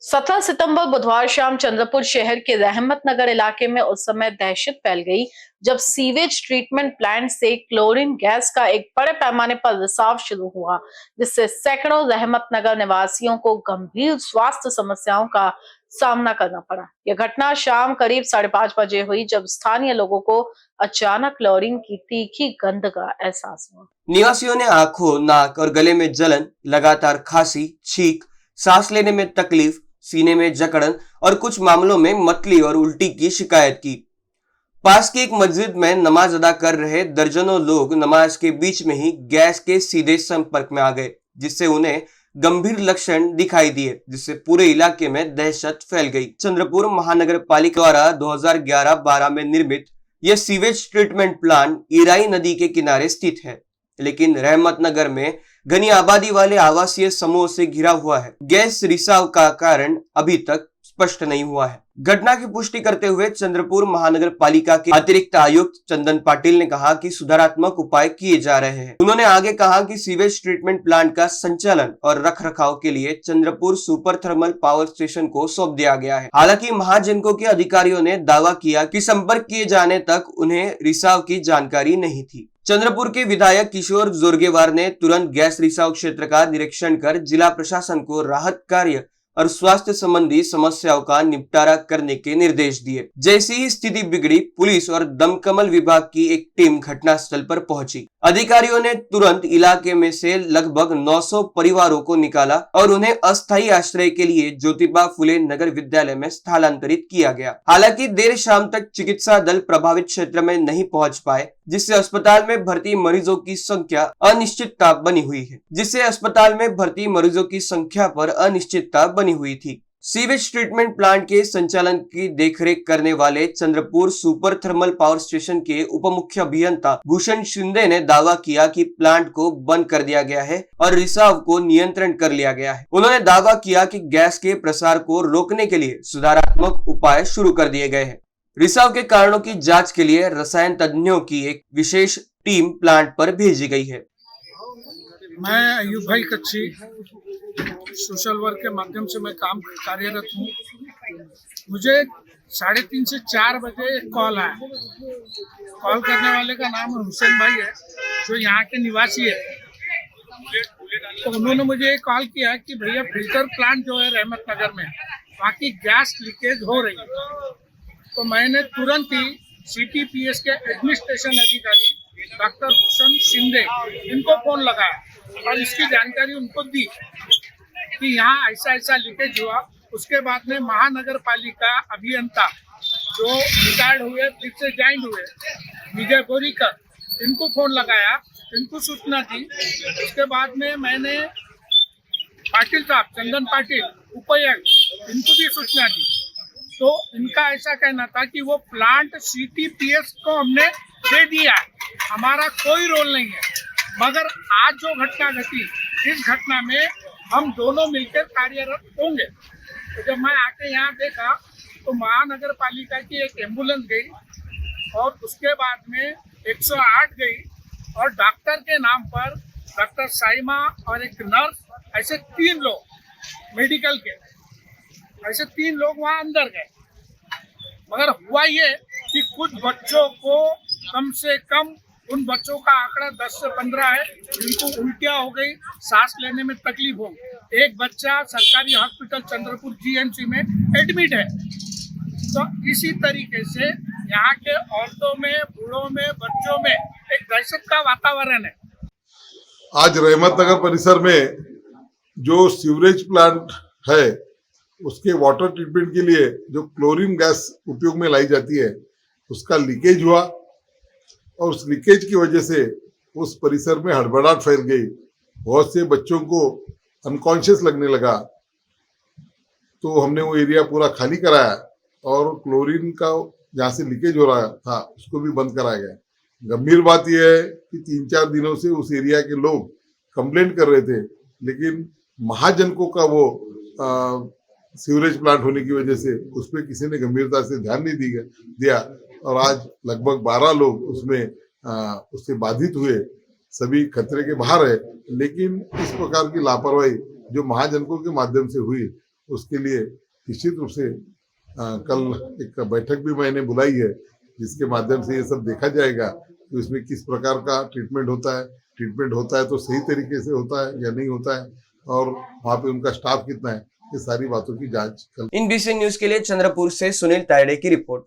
17 सितंबर बुधवार शाम चंद्रपुर शहर के रहमत नगर इलाके में उस समय दहशत फैल गई जब सीवेज ट्रीटमेंट प्लांट से क्लोरीन गैस का एक बड़े पैमाने पर रिसाव शुरू हुआ, जिससे सैकड़ों रहमत नगर निवासियों को गंभीर स्वास्थ्य समस्याओं का सामना करना पड़ा। यह घटना शाम करीब 5:30 बजे हुई, जब स्थानीय लोगों को अचानक क्लोरीन की तीखी गंध का एहसास हुआ। निवासियों ने आंखों, नाक और गले में जलन, लगातार खांसी, छींक, सांस लेने में तकलीफ, सीने में जकड़न और कुछ मामलों में मतली और उल्टी की शिकायत की। पास की एक मस्जिद में नमाज अदा कर रहे दर्जनों लोग नमाज के बीच में ही गैस के सीधे संपर्क में आ गए, जिससे उन्हें गंभीर लक्षण दिखाई दिए, जिससे पूरे इलाके में दहशत फैल गई। चंद्रपुर महानगर पालिका द्वारा 2011-12 में निर्मित यह सीवेज ट्रीटमेंट प्लांट ईराई नदी के किनारे स्थित है, लेकिन रहमत नगर में घनी आबादी वाले आवासीय समूह से घिरा हुआ है। गैस रिसाव का कारण अभी तक स्पष्ट नहीं हुआ है। घटना की पुष्टि करते हुए चंद्रपुर महानगर पालिका के अतिरिक्त आयुक्त चंदन पाटिल ने कहा कि सुधारात्मक उपाय किए जा रहे हैं। उन्होंने आगे कहा कि सीवेज ट्रीटमेंट प्लांट का संचालन और रखरखाव के लिए Chandrapur super thermal power station को सौंप दिया गया है। हालांकि महाजनको के अधिकारियों ने दावा किया कि संपर्क किए जाने तक उन्हें रिसाव की जानकारी नहीं थी। चंद्रपुर के विधायक किशोर जोरगेवार ने तुरंत गैस रिसाव क्षेत्र का निरीक्षण कर जिला प्रशासन को राहत कार्य और स्वास्थ्य संबंधी समस्याओं का निपटारा करने के निर्देश दिए। जैसी ही स्थिति बिगड़ी, पुलिस और दमकल विभाग की एक टीम घटनास्थल पर पहुंची। अधिकारियों ने तुरंत इलाके में से लगभग 900 परिवारों को निकाला और उन्हें अस्थायी आश्रय के लिए ज्योतिबा फुले नगर विद्यालय में स्थलांतरित किया गया। हालांकि देर शाम तक चिकित्सा दल प्रभावित क्षेत्र में नहीं पहुंच पाए, जिससे अस्पताल में भर्ती मरीजों की संख्या अनिश्चितता पर अनिश्चितता बनी हुई थी। सीवेज ट्रीटमेंट प्लांट के संचालन की देखरेख करने वाले Chandrapur super thermal power station के उप मुख्य अभियंता भूषण शिंदे ने दावा किया कि प्लांट को बंद कर दिया गया है और रिसाव को नियंत्रण कर लिया गया है। उन्होंने दावा किया कि गैस के प्रसार को रोकने के लिए सुधारात्मक उपाय शुरू कर दिए गए हैं। रिसाव के कारणों की जांच के लिए रसायन तज्ञों की एक विशेष टीम प्लांट पर भेजी गई है। मैं अयूब भाई कच्ची सोशल वर्क के माध्यम से मैं कार्यरत हूँ। मुझे 3:30 से 4 बजे एक कॉल आया। कॉल करने वाले का नाम हुसैन भाई है, जो यहाँ के निवासी है। तो उन्होंने मुझे एक कॉल किया कि भैया फिल्टर प्लांट जो है रहमत नगर में, वहाँ की गैस लीकेज हो रही है। तो मैंने तुरंत ही CTPS के एडमिनिस्ट्रेशन अधिकारी डॉक्टर भूषण शिंदे इनको फोन लगाया और इसकी जानकारी उनको दी कि यहाँ ऐसा ऐसा लीकेज हुआ। उसके बाद में महानगर पालिका अभियंता जो रिटायर्ड हुए, फिर से ज्वाइन हुए, विजय बोरीकर, इनको फोन लगाया, इनको सूचना दी। उसके बाद में मैंने पाटिल साहब, चंदन पाटिल उपायुक्त, इनको भी सूचना दी। तो इनका ऐसा कहना था कि वो प्लांट CTPS को हमने दे दिया, हमारा कोई रोल नहीं है। मगर आज जो घटना घटी, इस घटना में हम दोनों मिलकर कार्यरत होंगे। तो जब मैं आके यहाँ देखा तो महानगर पालिका की एक एम्बुलेंस गई और उसके बाद में 108 गई और डॉक्टर के नाम पर डॉक्टर साइमा और एक नर्स, ऐसे 3 लोग मेडिकल के, ऐसे 3 लोग वहाँ अंदर गए। मगर हुआ ये कि कुछ बच्चों को कम से कम, उन बच्चों का आंकड़ा 10 से 15 है, जिनको उल्टियाँ हो गई, सांस लेने में तकलीफ हो गई। एक बच्चा सरकारी हॉस्पिटल चंद्रपुर GMC में एडमिट है। तो इसी तरीके से यहाँ के औरतों में, बूढ़ों में, बच्चों में एक दहशत का वातावरण है। आज रहमत नगर परिसर में जो सीवरेज प्लांट है, उसके वाटर ट्रीटमेंट के लिए जो क्लोरीन गैस उपयोग में लाई जाती है, उसका लीकेज हुआ और उस लीकेज की वजह से उस परिसर में हड़बड़ाहट फैल गई। बहुत से बच्चों को अनकॉन्शियस लगने लगा, तो हमने वो एरिया पूरा खाली कराया और क्लोरीन का जहाँ से लीकेज हो रहा था उसको भी बंद कराया गया। गंभीर बात यह है कि 3-4 दिनों से उस एरिया के लोग कंप्लेंट कर रहे थे, लेकिन महाजनको का वो सीवरेज प्लांट होने की वजह से उस पर किसी ने गंभीरता से ध्यान नहीं दिया और आज लगभग 12 लोग उससे बाधित हुए। सभी खतरे के बाहर है, लेकिन इस प्रकार की लापरवाही जो महाजनकों के माध्यम से हुई, उसके लिए निश्चित रूप से कल एक बैठक भी मैंने बुलाई है, जिसके माध्यम से ये सब देखा जाएगा कि उसमें किस प्रकार का ट्रीटमेंट होता है तो सही तरीके से होता है या नहीं होता है, और वहाँ पे उनका स्टाफ कितना है, ये सारी बातों की जांच कल। इन बीसी न्यूज के लिए चंद्रपुर से सुनील तायड़े की रिपोर्ट।